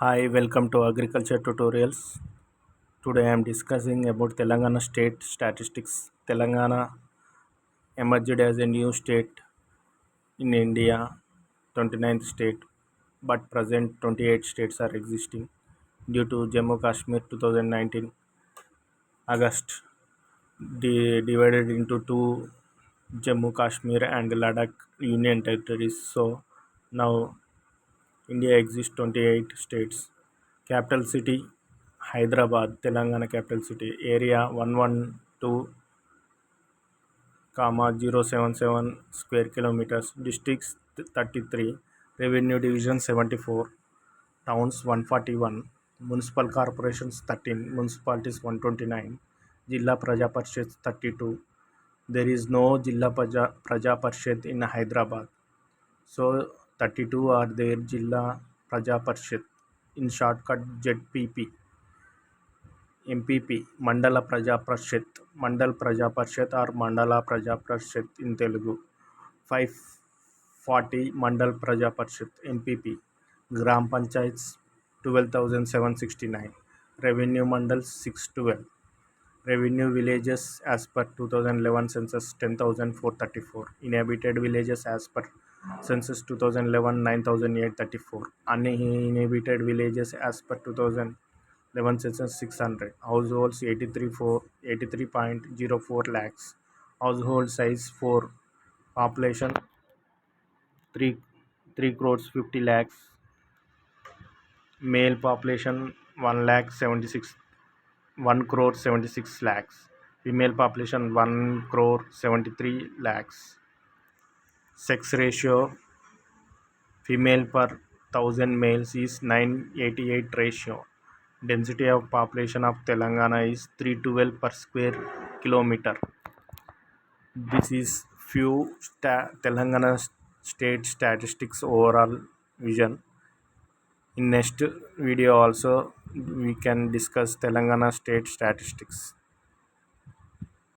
Hi, welcome to Agriculture Tutorials. Today I am discussing about Telangana state statistics. Telangana emerged as a new state in India, 29th state, but present 28 states are existing due to Jammu Kashmir 2019 August divided into two Jammu Kashmir and Ladakh union territories. So now India exists 28 states. Capital city Hyderabad, Telangana capital city. Area 112, 077 square kilometers. Districts 33. Revenue division 74. Towns 141. Municipal corporations 13. Municipalities 129. Jilla Praja Parishad 32. There is no Jilla Praja Parishad in Hyderabad. So 32 are there Jilla Praja Parishad. In shortcut ZPP. MPP Mandala Praja Parishad, Mandal Praja Parishad or Mandala Praja Parishad in Telugu. 540 Mandal Praja Parishad MPP. Gram Panchayats 12,769. Revenue Mandals 612. Revenue villages as per 2011 census 10,434. Inhabited villages as per census 2011 9,834. Uninhabited villages as per 2011 census 600. Households 83.04 lakhs. Household size 4. Population 3 3 crores 50 lakhs. Male population 1 lakh 76 1 crore 76 lakhs. Female population 1 crore 73 lakhs. Sex ratio female per 1000 males is 988 ratio. Density of population of Telangana is 312 per square kilometer. This is few Telangana state statistics overall vision. In next video also we can discuss Telangana state statistics.